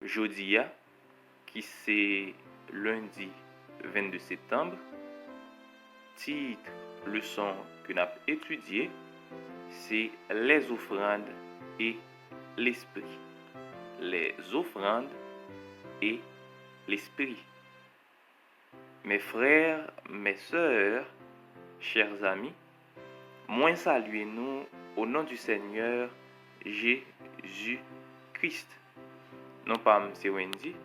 Jodi a, qui c'est lundi 22 septembre, titre leçon que nous avons étudié, c'est les offrandes et l'esprit. Les offrandes et l'esprit. Mes frères, mes sœurs, chers amis, moi saluez nous au nom du Seigneur Jésus-Christ. Non pas M. Wendy,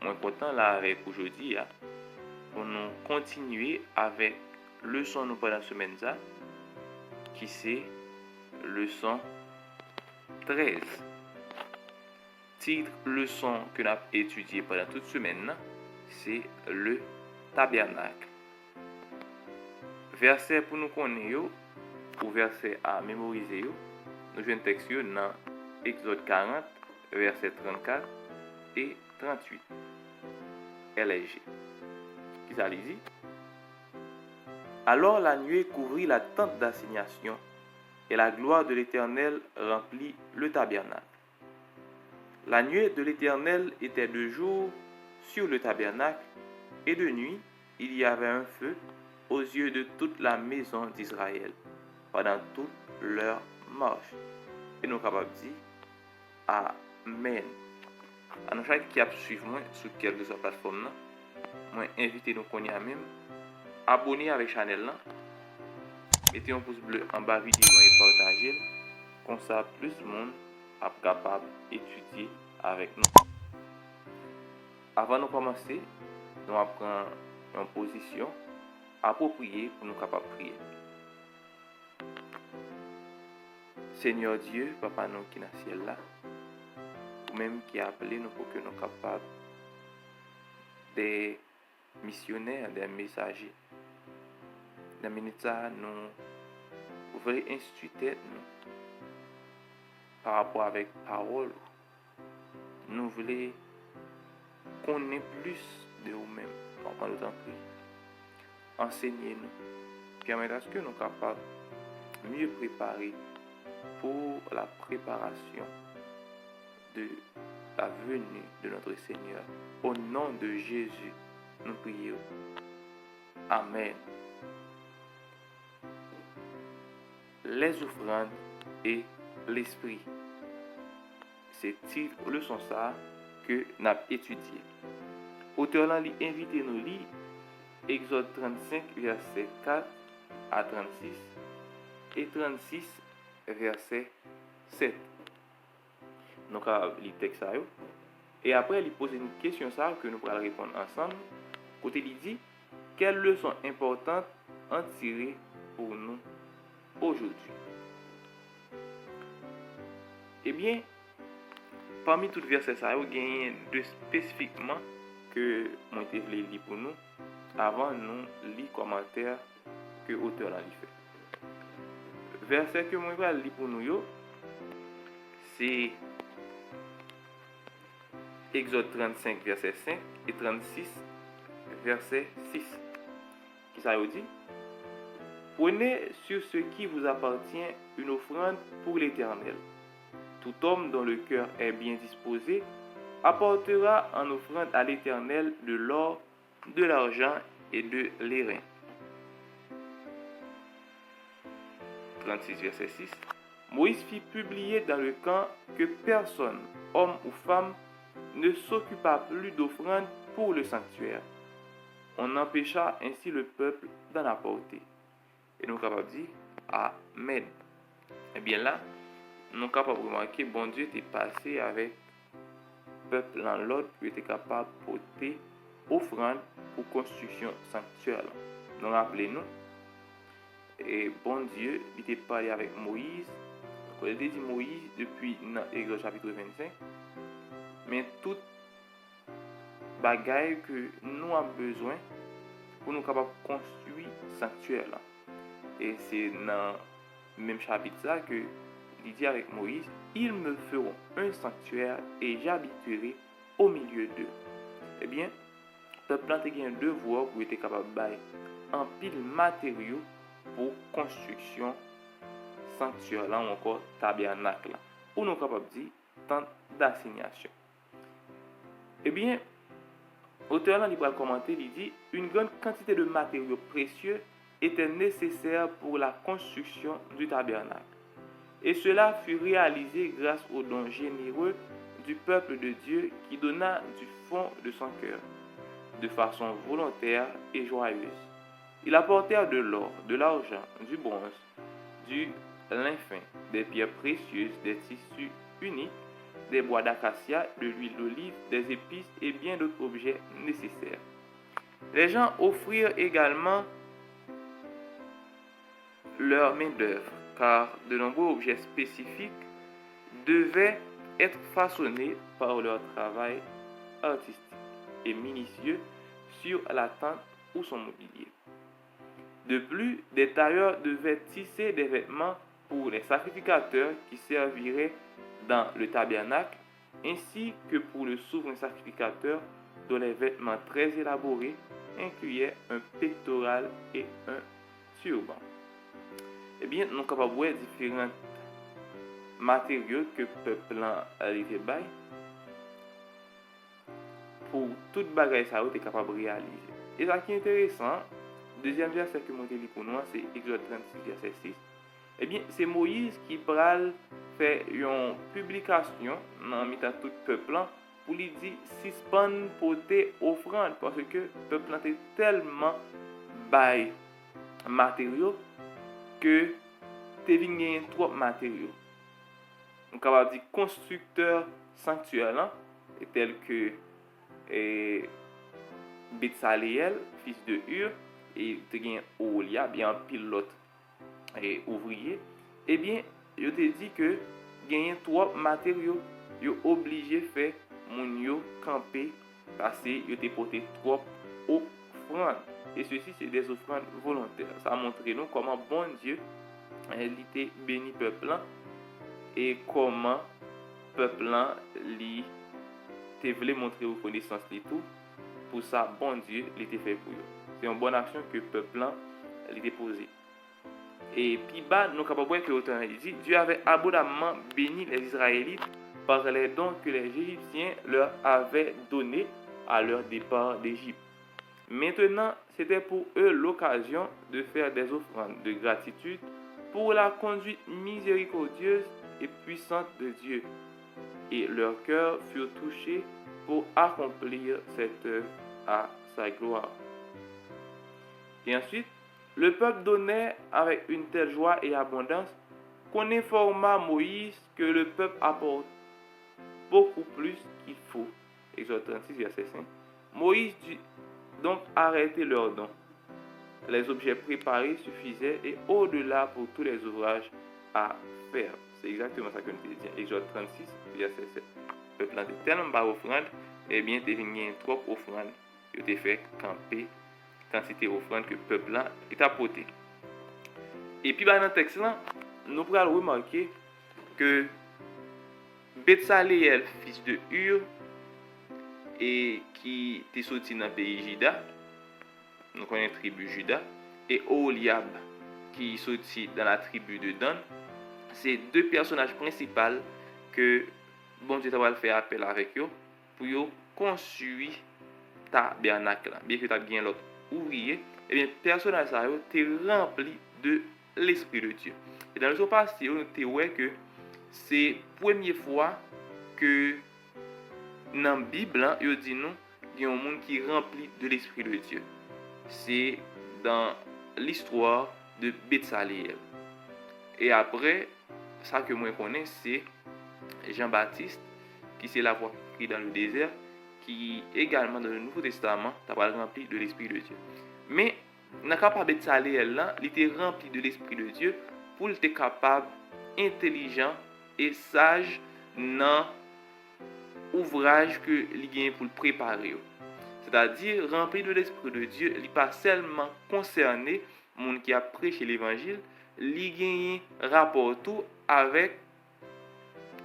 moi content là avec aujourd'hui pour nous continuer avec leçon nous pendant la semaine ça, qui c'est leçon 13. Titre leçon que nous avons étudié pendant toute semaine, c'est le tabernacle. Verset pour nous connaître, ou verset à mémoriser, nous jouons un texte dans Exode 40, verset 34 et 38. LG. Qui ça dit? Alors la nuée couvrit la tente d'assignation, et la gloire de l'Éternel remplit le tabernacle. La nuée de l'Éternel était de jour sur le tabernacle, et de nuit il y avait un feu aux yeux de toute la maison d'Israël pendant toute leur marche. Et nous sommes capables de dire Amen. À nous chaque qui a suivi moi sur quelque de ces plateformes, moi invite nous connaître même, abonner avec la chaîne là, mettez un pouce bleu en bas vidéo et partagez, comme ça plus de monde est capable d'étudier avec nous. Avant de commencer, nous allons prendre une position appropriée pour nous capables de prier. Seigneur Dieu, Papa nous qui est dans le ciel là, ou même qui a appelé nous pour que nous soyons capables des missionnaires, des messagers. Dans la minute ça, nous voulons instruire nous par rapport avec la parole. Nous voulons connaître plus de nous-mêmes. Comment nous en prier. Enseignez-nous. Permettez à ce que nous soyons capables de mieux préparer pour la préparation de la venue de notre Seigneur. Au nom de Jésus, nous prions. Amen. Les offrandes et l'esprit. C'est titre leçon ça que nous avons étudié. Auteur là invite nous lire Exode 35 verset 4 à 36 et 36 verset 7. Nous allons lire le texte et après il pose une question ça que nous allons répondre ensemble. Côté il dit quelle leçon importante en tirer pour nous aujourd'hui. Eh bien, parmi tous les versets ça, il y a deux spécifiquement que moi je voulais lire pour nous avant nous lire commentaire que l'auteur a fait. Verset que moi vais lire pour nous c'est Exode 35 verset 5 et 36 verset 6. Qui ça veut dire? Prenez sur ce qui vous appartient une offrande pour l'Éternel. Tout homme dont le cœur est bien disposé apportera en offrande à l'Éternel de l'or, de l'argent et de l'airain. 36 verset 6. Moïse fit publier dans le camp que personne, homme ou femme, ne s'occupa plus d'offrande pour le sanctuaire. On empêcha ainsi le peuple d'en apporter. Et nous sommes capables de dire Amen. Eh bien là, nous sommes capables de remarquer que bon Dieu était passé avec le peuple dans l'ordre qui était capable de porter offrande pour construction sanctuaire. Nous rappelons-nous, et bon Dieu, il était parlé avec Moïse. Il a dit Moïse depuis Exode chapitre 25. Mais toute bagaille que nous avons besoin pour nous capables de construire sanctuaire là. Et c'est dans le même chapitre ça que il dit avec Moïse, ils me feront un sanctuaire et j'habiterai au milieu d'eux. Eh bien, le peuple a un devoir pour être capable de bailler en pile matériaux pour construction sanctuaire là ou encore tabernacle là. Ou nous capable de dire tente d'assignation. Eh bien, l'auteur là, il va commenter, il dit, une grande quantité de matériaux précieux était nécessaire pour la construction du tabernacle. Et cela fut réalisé grâce aux dons généreux du peuple de Dieu qui donna du fond de son cœur, de façon volontaire et joyeuse. Ils apportèrent de l'or, de l'argent, du bronze, du lin fin, des pierres précieuses, des tissus uniques, des bois d'acacia, de l'huile d'olive, des épices et bien d'autres objets nécessaires. Les gens offrirent également leur main-d'œuvre, car de nombreux objets spécifiques devaient être façonnés par leur travail artistique et minutieux sur la tente ou son mobilier. De plus, des tailleurs devaient tisser des vêtements pour les sacrificateurs qui serviraient dans le tabernacle, ainsi que pour le souverain sacrificateur dont les vêtements très élaborés incluaient un pectoral et un turban. Eh bien, nous sommes capables de voir différents matériaux que le peuple a été bail pour toute bagaille ça est capable de réaliser. Et ça qui est intéressant, deuxième verset que je lis pour nous, c'est Exode 36, verset 6. Eh bien, c'est Moïse qui pral fait une publication dans mitan tout peuple pour lui dire suspend porter offrande parce que le peuple était tellement bail matériaux que te vin gen trop matériaux. On capable dire constructeur sanctuaire là, tel que Betsaleel, fils de Hur, et te gen Olia, bien pilote et ouvrier, eh bien, je te dit que gagner trop matériaux, yo obligé faire moun yo camper parce que yo te porté trop offrandes. Et ceci c'est des offrandes volontaires. Ça montre nous comment bon Dieu il était béni peuple et comment peuple li te voulait montrer reconnaissance et tout. Pour ça, bon Dieu l'était fait pour eux. C'est une bonne action que peuple l'était posé. Et puis bas, nous capables de voir que l'auteur dit Dieu avait abondamment béni les Israélites par les dons que les Égyptiens leur avaient donnés à leur départ d'Égypte. Maintenant, c'était pour eux l'occasion de faire des offrandes de gratitude pour la conduite miséricordieuse et puissante de Dieu. Et leurs cœurs furent touchés pour accomplir cette œuvre à sa gloire. Et ensuite, le peuple donnait avec une telle joie et abondance qu'on informa Moïse que le peuple apporte beaucoup plus qu'il faut. Exode 36, verset 5. Moïse dut donc arrêter leurs dons. Les objets préparés suffisaient et au-delà pour tous les ouvrages à faire. C'est exactement ça que nous disons. Exode 36, verset 7. Le peuple était tellement bas offrande, eh bien, il y a trop offrande. Il a fait camper quantité offrande que le peuple est apporté. Et puis, dans le texte, nous pourrons remarquer que Betsaleel, fils de Hur, et qui est sorti dans le pays Juda, nous connaissons la tribu Juda, et Oholiab, qui est sorti dans la tribu de Dan, c'est deux personnages principaux que bon Dieu va faire appel avec eux pour construire tabernacle. Bien que tu as bien l'autre ouvrier, et bien personnage ça est rempli de l'esprit de Dieu. Et dans le passé, on te voit que c'est la première fois que dans la Bible, il dit nous, il y a un monde qui est rempli de l'esprit de Dieu. C'est dans l'histoire de Betsaleel. Et après, ça que moi je connais, c'est Jean-Baptiste, qui c'est la voix qui est dans le désert, qui également dans le Nouveau Testament, tu as rempli de l'Esprit de Dieu. Mais, dans le cas de Betsaleel, il était rempli de l'Esprit de Dieu pour être capable, intelligent et sage dans l'ouvrage que il gagne pour le préparer. C'est-à-dire, rempli de l'Esprit de Dieu, il n'est pas seulement concerné, monde qui a prêché l'évangile, il gagne rapport tout avec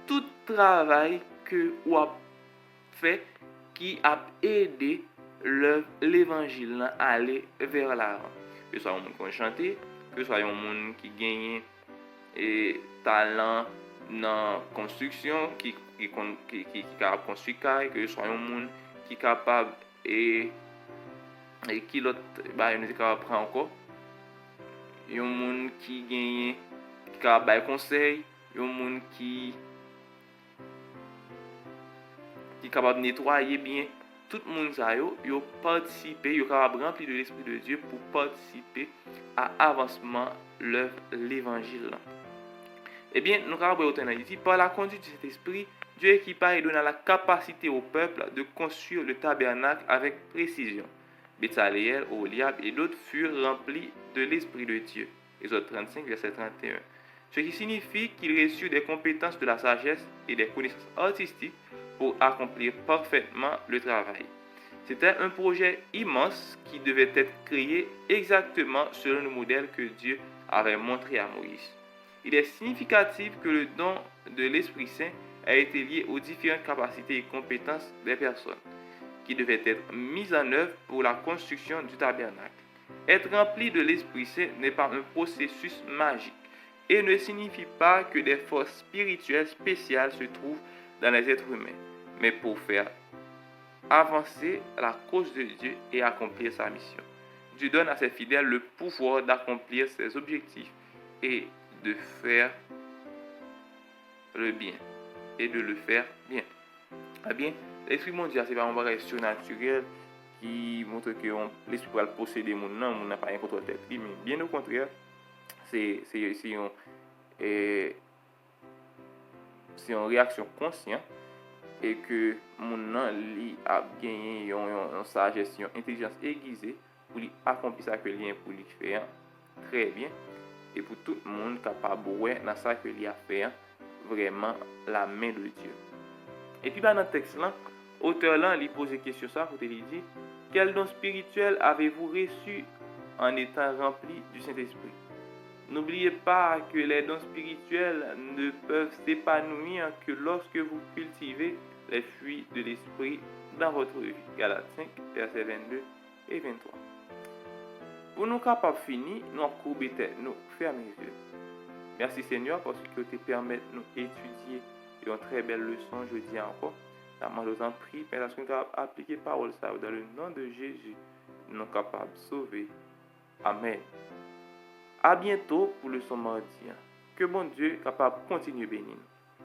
tout travail que vous avez fait qui a aidé l'évangile à aller vers l'avant. Que ce soit un monde qui chante, que ce soit un monde qui gagne talent dans la construction, qui a construit, que ce soit un monde qui capable et qui l'autre bah nous capable prendre encore. Yon moun qui gagne qui capable bailler conseil, yon moun qui capable nettoyer bien. Tout le monde ça yo participer, yo capable rempli de l'esprit de Dieu pour participer à avancement l'œuvre l'évangile. Eh bien, nous avons ici, par la conduite de cet esprit, Dieu équipa et donna la capacité au peuple de construire le tabernacle avec précision. Béthaléel, Oliab et d'autres furent remplis de l'esprit de Dieu. Exode 35, verset 31. Ce qui signifie qu'ils reçurent des compétences de la sagesse et des connaissances artistiques pour accomplir parfaitement le travail. C'était un projet immense qui devait être créé exactement selon le modèle que Dieu avait montré à Moïse. Il est significatif que le don de l'Esprit Saint a été lié aux différentes capacités et compétences des personnes qui devaient être mises en œuvre pour la construction du tabernacle. Être rempli de l'Esprit Saint n'est pas un processus magique et ne signifie pas que des forces spirituelles spéciales se trouvent dans les êtres humains, mais pour faire avancer la cause de Dieu et accomplir sa mission. Dieu donne à ses fidèles le pouvoir d'accomplir ses objectifs et de faire le bien et de le faire bien. Eh bien, l'esprit mondial, c'est pas un bagage surnaturel qui montre que l'esprit va posséder mon nom, on n'a pas rien contre tête, mais bien au contraire, c'est une réaction consciente et que mon nom a gagné une sagesse, une intelligence aiguisée pour lui accomplir ça que lui pour lui faire très bien et pour tout le monde capable ouais dans ça que lui a fait vraiment la main de Dieu. Et puis dans le texte là, auteur là lui pose question ça pour te lui dire quel don spirituel avez-vous reçu en étant rempli du Saint-Esprit? N'oubliez pas que les dons spirituels ne peuvent s'épanouir que lorsque vous cultivez les fruits de l'esprit dans votre vie. Galates 5, versets 22 et 23. Pour nous capables de finir, nous courber tête, nous fermer les yeux. Merci Seigneur parce que tu permets de nous étudier une très belle leçon, je dis encore. Nous en prie, mais parce que nous sommes appliquer parole ça dans le nom de Jésus, nous sommes capables de sauver. Amen. À bientôt pour le son mardi. Que bon Dieu capable de continuer bénir.